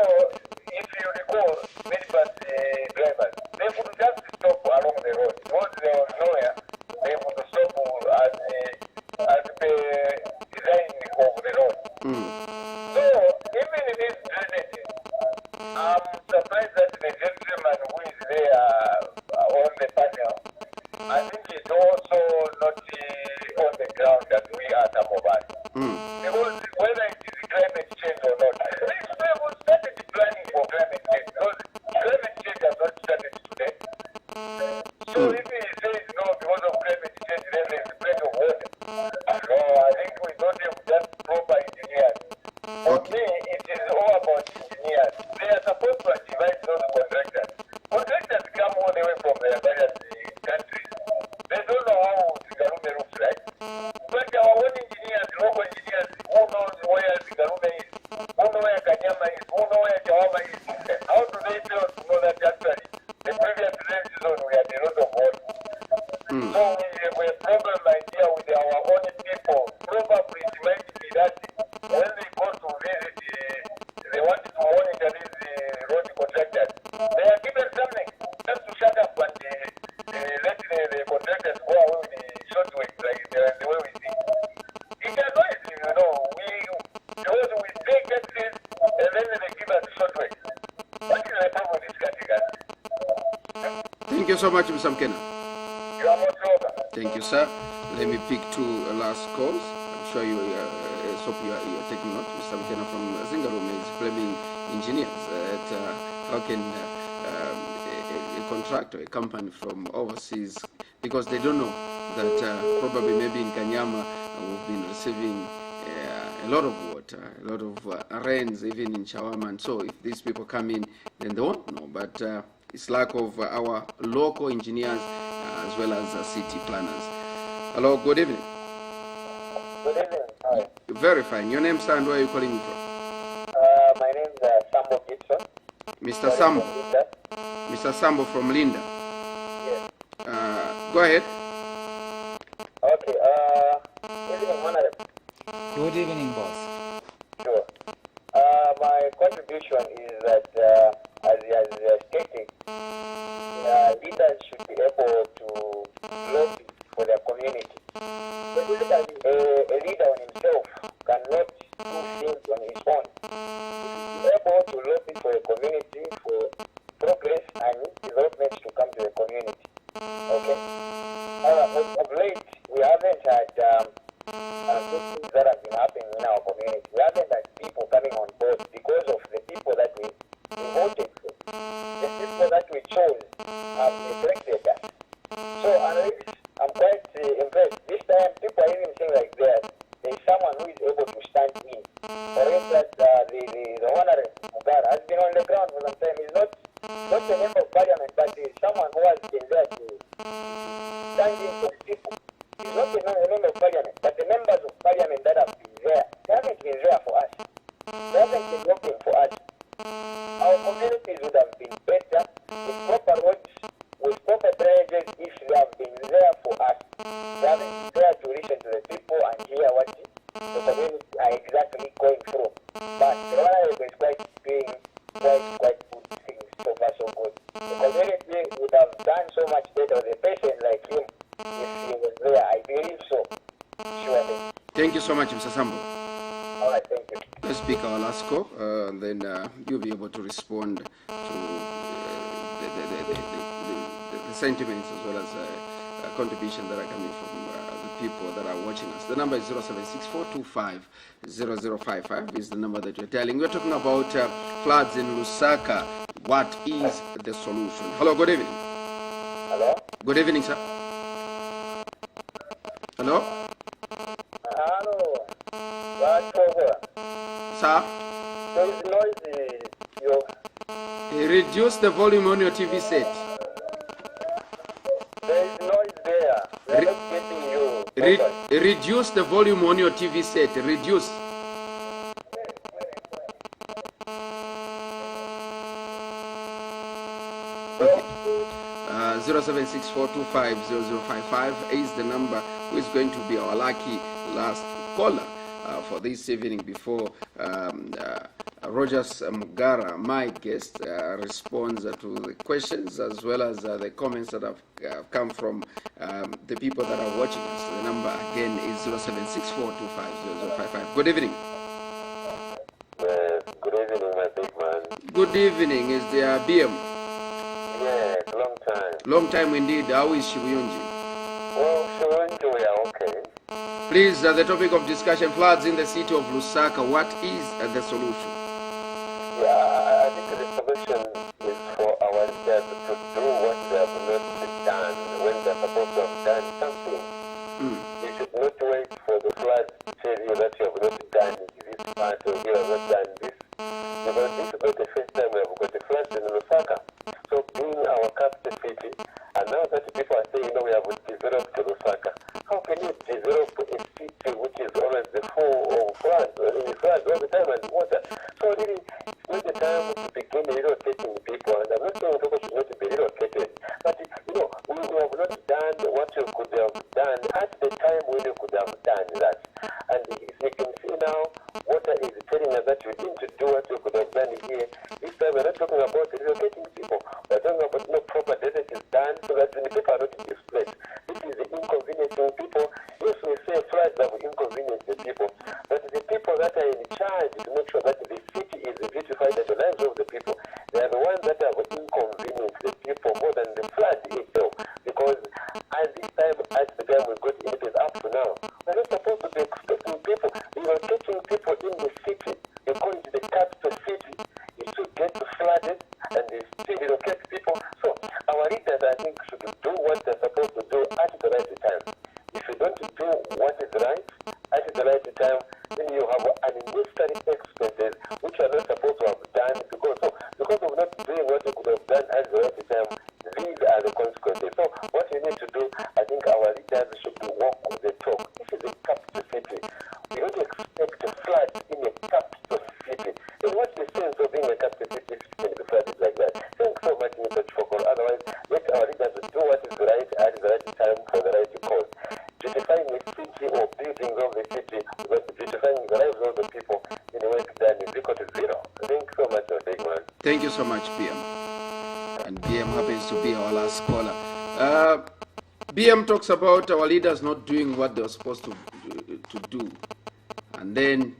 if you recall, many bus drivers, they would just stop along the road. Once they were nowhere, they would stop at the design of the road. So, even in this drainage, I'm surprised that the gentleman who is there on the panel, I think he's also not on the ground that we are some of us. Because whether it is climate change or not, these people started planning for climate change because climate change has not started today. So if he says no because of climate change, then there is plenty of water. No, I think we don't have just proper engineers. For me, it is all about engineers. They are supposed to advise those contractors. Contractors come all the way from their various countries. They don't know how Zingarume looks like. But our own engineers, local engineers, who knows where Zingarume is, who know where Kanyama is, who know where Jawama is. How do they fail to know that actually the previous rain season we had a lot of water? So we have a problem, my dear, with our own people. Probably it might be that when they go to visit, they want to monitor these road contractors. They are given something just to shut up and let the contractors go away with the short way, like the way we think. It annoys you, because we take taxes and then they give us short way. What is the problem with this country? Thank you so much, Mr. Mukena. You are most welcome. Thank you, sir. Let me pick two last calls. I'm sure you are taking note. Mr. Mukena from Zingarume is blaming engineers at how can a contractor, a company from overseas, because they don't know that probably maybe in Kanyama we've been receiving a lot of water, a lot of rains, even in Shawama. And so if these people come in, then they won't know. But it's lack of our local engineers as well as city planners. Hello, good evening. Good evening. Hi. Very fine. Your name, sir, and where are you calling me from? My name is Sambo Gibson. Mr. Sambo. Mr. Sambo from Linda. Yes. Go ahead. Okay. Evening, Honorable. Good evening, boss. Sure. My contribution is that, as you are stating, leaders should be able to lobby for their community. But a leader on himself cannot do things on his own. He is able to lobby for a community for progress and development to come to the community. Okay? Of late, we haven't had good things that have been happening in our community. We haven't had people coming on board because of the people that we voted for. The people that we chose have neglected us. So, I'm quite impressed. This time, people are even saying like there's someone who is able to stand in. For instance, the Honorable Mugara has been on the ground for some time. He's not a member of parliament, but he's someone who has been there to stand in for the people. He's not a member of parliament, but the members of parliament that have been there, they haven't been there for us. They haven't been working for us. Our communities would have been better with proper roads, with proper drainages if they have been there for us. They haven't been there to listen to the people and hear what the community are exactly going through. But the Honorable is quite doing quite good things so far so good. The community would have done so much better with a patient like him if he was there. I believe so. Surely. Thank you so much, Mr. Sambo. All right, thank you. Let's pick our last call, then you'll be able to respond to the sentiments as well as contributions that are coming from the people that are watching us. The number is 0764250055 is the number that you're dialing. We're talking about floods in Lusaka. What is the solution? Hello, good evening. Hello? Good evening, sir. Hello? Hello. What's over? Sir? There is noise. Reduce the volume on your TV set. There is noise there. We are not getting you. Reduce the volume on your TV set. Reduce. Okay. 0764250055 is the who is going to be our lucky last caller for this evening before Rodgers Mugara, my guest, responds to the questions as well as the comments that have come from the people that are watching us. The number again is 0764250055. Good evening. Good evening, my big man. Good evening. Is there BM? Yes, long time. Long time indeed. How is Shibuyunji? Well, Shirunji, we are okay. Please, the topic of discussion, floods in the city of Lusaka. What is the solution? Yeah, I think the solution is for our leaders to do what they have not done when they're supposed to have done something. You should not wait for the flood to tell you that you have not done this part or you have not done this. Because this is not the first time we have got the floods in Lusaka. So being our capital city, and now that people are saying, we have developed Lusaka, how can you develop a city which is always full of floods all the time and water? So really, it's not the time to begin relocating people, and I'm not saying people should not be relocated, but we have not done what you could have done at the time when you could have done that. And if you can see now, water is telling us that you need to do what you could have done here. This time we're not talking about relocating people, we're talking about proper drainage is done so that the people are not displaced. This is the inconveniencing people. Yes, we say floods have inconvenienced the people, but the people that are in charge to make sure that the city is beautified and the lives of the people, they are the ones that have inconvenienced the people more than the flood itself. Because at the time we got it is up to now, we're not supposed to be expecting people, relocating people in the city, according to the capital city, it should get flooded and they still relocate people. So our leaders leaders, I think, should do what they're supposed to do at the right time. If you don't do what is right at the right time, then you have unnecessary expenses which you are not supposed to have done because of not doing what you could have done at the right time. These are the consequences. So what you need to do, I think our leaders should walk the talk. This is a capital city. We don't expect floods in a capital city. And what's the sense of being a capital city if the flood is like that? Thanks so much, Mr. Chifoko. Otherwise, let our leaders do what is right at the right time for the right cause. Beautifying the city or buildings of the city, but beautifying the lives of the people in a way that is equal to zero. Thanks so much, Mr. Igman. Thank you so much, BM. And BM happens to be our last caller. BM talks about our leaders not doing what they're supposed to do. And then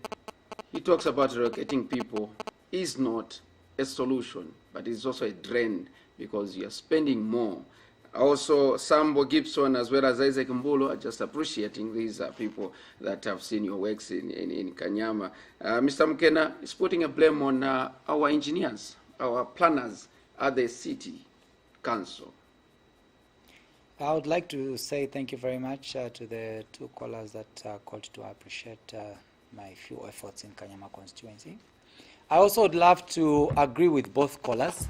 he talks about relocating people is not a solution, but it's also a drain because you're spending more. Also, Sambo Gibson as well as Isaac Mbulu are just appreciating these people that have seen your works in Kanyama. Mr. Mukena is putting a blame on our engineers, our planners at the city council. I would like to say thank you very much to the two callers that called to appreciate my few efforts in Kanyama constituency. I also would love to agree with both callers.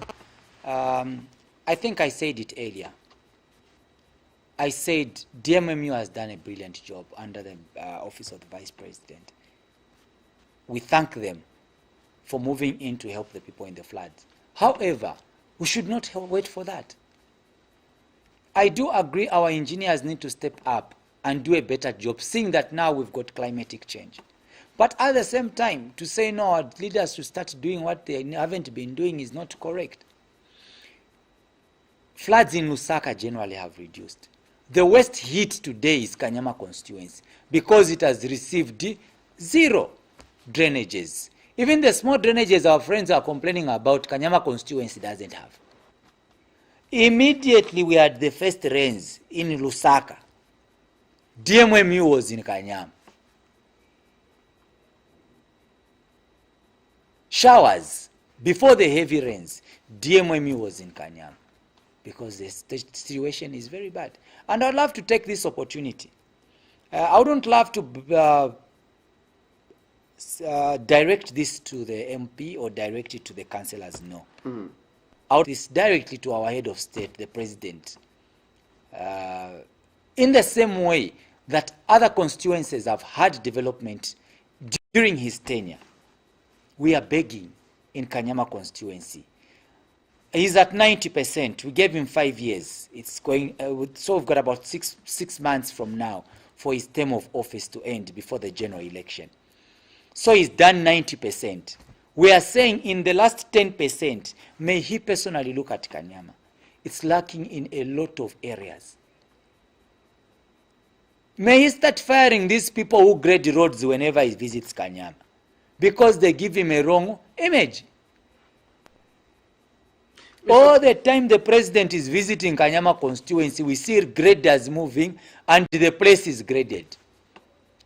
I think I said it earlier. I said DMMU has done a brilliant job under the office of the Vice President. We thank them for moving in to help the people in the floods. However, we should not wait for that. I do agree our engineers need to step up and do a better job, seeing that now we've got climatic change. But at the same time, to say no, our leaders should start doing what they haven't been doing is not correct. Floods in Lusaka generally have reduced. The worst hit today is Kanyama constituency because it has received 0 drainages. Even the small drainages our friends are complaining about, Kanyama constituency doesn't have. Immediately we had the first rains in Lusaka. DMMU was in Kanyama. Showers, before the heavy rains, DMMU was in Kanyama because the situation is very bad. And I'd love to take this opportunity. I wouldn't love to direct this to the MP or direct it to the councillors, no. I would this directly to our head of state, the president. In the same way that other constituencies have had development during his tenure, we are begging in Kanyama constituency. He's at 90%. We gave him 5 years. It's going, so we've got about six months from now for his term of office to end before the general election. So he's done 90%. We are saying in the last 10%, may he personally look at Kanyama. It's lacking in a lot of areas. May he start firing these people who grade roads whenever he visits Kanyama, because they give him a wrong image. All the time the president is visiting Kanyama constituency, we see graders moving and the place is graded.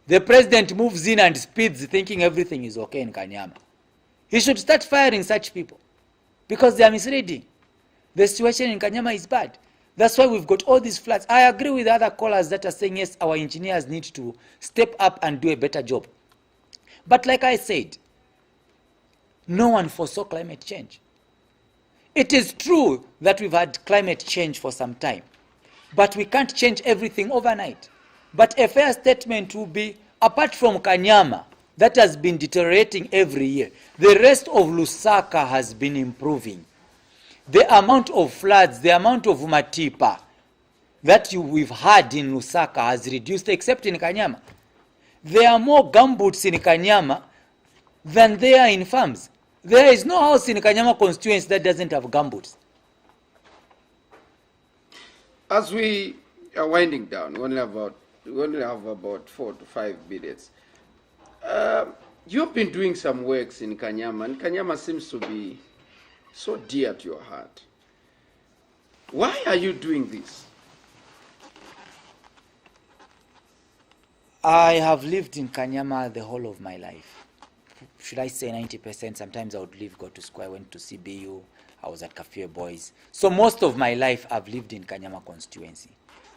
The president moves in and speeds thinking everything is okay in Kanyama. He should start firing such people because they are misleading. The situation in Kanyama is bad. That's why we've got all these floods. I agree with other callers that are saying, yes, our engineers need to step up and do a better job. But like I said, no one foresaw climate change. It is true that we've had climate change for some time, but we can't change everything overnight. But a fair statement will be, apart from Kanyama, that has been deteriorating every year, the rest of Lusaka has been improving. The amount of floods, the amount of matipa that we've had in Lusaka has reduced, except in Kanyama. There are more gumboots in Kanyama than there are in farms. There is no house in Kanyama constituency that doesn't have gumboots. As we are winding down, we only have about 4 to 5 minutes. You've been doing some works in Kanyama, and Kanyama seems to be so dear to your heart. Why are you doing this? I have lived in Kanyama the whole of my life. Should I say 90%? Sometimes I would leave, go to school. I went to CBU. I was at Kafue Boys. So most of my life I've lived in Kanyama constituency.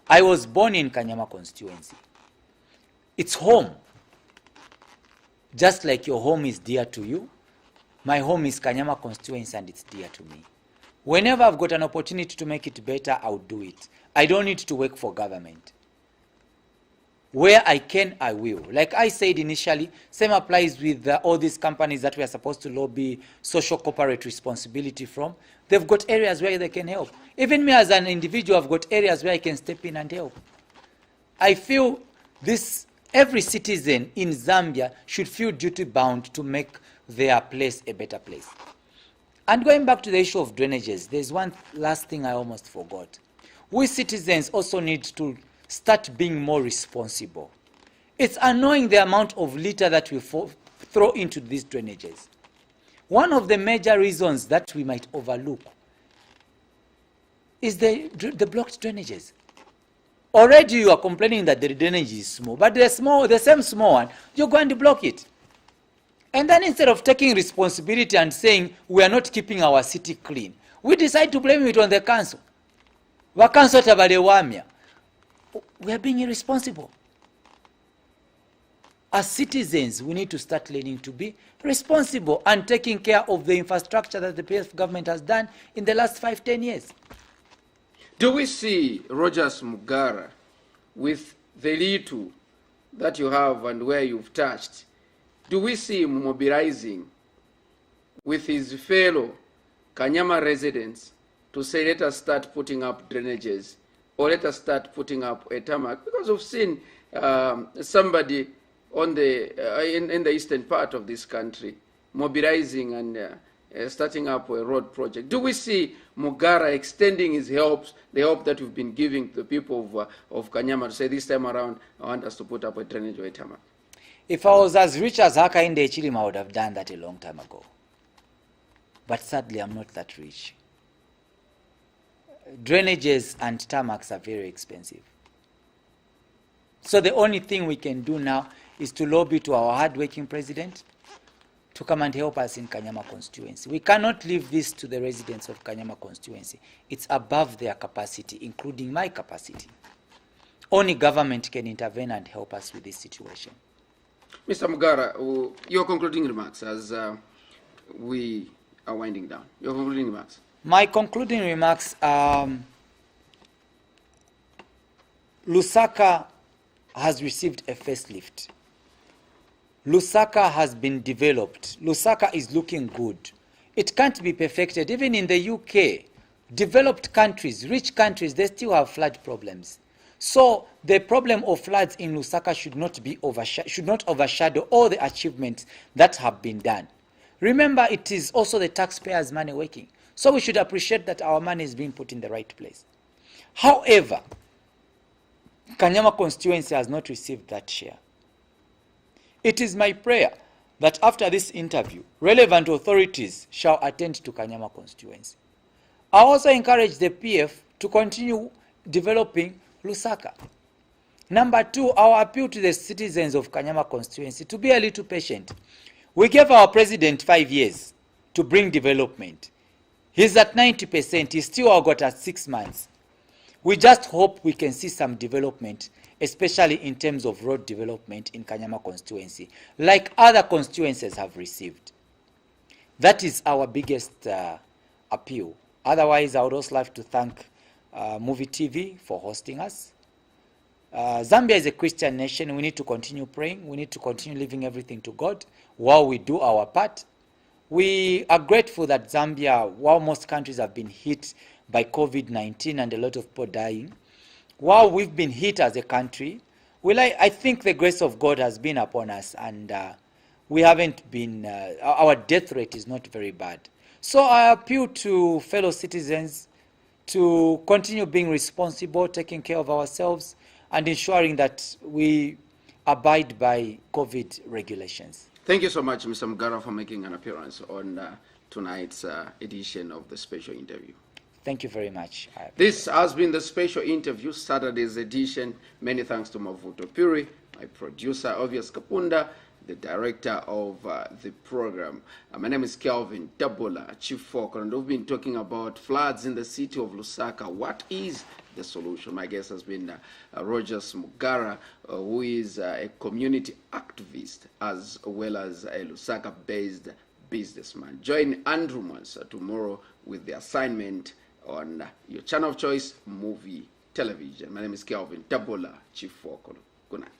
I was born in Kanyama constituency. It's home. Just like your home is dear to you, my home is Kanyama constituency and it's dear to me. Whenever I've got an opportunity to make it better, I'll do it. I don't need to work for government. Where I can, I will. Like I said initially, same applies with all these companies that we are supposed to lobby social corporate responsibility from. They've got areas where they can help. Even me as an individual, I've got areas where I can step in and help. I feel every citizen in Zambia should feel duty bound to make their place a better place. And going back to the issue of drainages, there's one last thing I almost forgot. We citizens also need to start being more responsible. It's annoying the amount of litter that we throw into these drainages. One of the major reasons that we might overlook is the blocked drainages. Already you are complaining that the drainage is small, but the same small one, you're going to block it. And then instead of taking responsibility and saying we are not keeping our city clean, we decide to blame it on the council. We are being irresponsible. As citizens, we need to start learning to be responsible and taking care of the infrastructure that the PF government has done in the last 5-10 years. Do we see Rodgers Mugara, with the little that you have and where you've touched, do we see him mobilizing with his fellow Kanyama residents to say, let us start putting up drainages, or let us start putting up a tarmac? Because we've seen somebody on in the eastern part of this country mobilizing and starting up a road project. Do we see Mugara extending his help, the help that we've been giving to the people of Kanyama, to say this time around, I want us to put up a drainage or a tarmac? If I was as rich as Hakainde Chilima, I would have done that a long time ago. But sadly, I'm not that rich. Drainages and tarmacs are very expensive. So the only thing we can do now is to lobby to our hard-working president to come and help us in Kanyama constituency. We cannot leave this to the residents of Kanyama constituency. It's above their capacity, including my capacity. Only government can intervene and help us with this situation. Mr. Mugara, your concluding remarks as we are winding down. Your concluding remarks. My concluding remarks LUSAKA has received a facelift. LUSAKA has been developed. LUSAKA is looking good. It can't be perfected. Even in the UK, developed countries, rich countries, they still have flood problems. So the problem of floods in LUSAKA should not overshadow all the achievements that have been done. Remember, it is also the taxpayers' money working. So we should appreciate that our money is being put in the right place. However, Kanyama constituency has not received that share. It is my prayer that after this interview, relevant authorities shall attend to Kanyama constituency. I also encourage the PF to continue developing LUSAKA. Number two, our appeal to the citizens of Kanyama constituency to be a little patient. We gave our president 5 years to bring development. He's at 90%. He's still got at 6 months. We just hope we can see some development, especially in terms of road development in Kanyama constituency, like other constituencies have received. That is our biggest appeal. Otherwise, I would also like to thank Muvi TV for hosting us. Zambia is a Christian nation. We need to continue praying. We need to continue leaving everything to God while we do our part. We are grateful that Zambia, while most countries have been hit by COVID-19 and a lot of people dying, while we've been hit as a country, I think the grace of God has been upon us, and we haven't been, our death rate is not very bad. So I appeal to fellow citizens to continue being responsible, taking care of ourselves, and ensuring that we abide by COVID regulations. Thank you so much, Mr. Mugara, for making an appearance on tonight's edition of the special interview. Thank you very much. This has been the special interview, Saturday's edition. Many thanks to Mavuto Puri, my producer, Obvious Kapunda, the director of the program. My name is Kelvin Dabola, Chief Focal, and we've been talking about floods in the city of Lusaka. What is the solution? My guest has been Rodgers Mugara, who is a community activist as well as a Lusaka-based businessman. Join Andrew Mansa tomorrow with the assignment on your channel of choice, Muvi Television. My name is Kelvin Dabola, Chief Focal. Good night.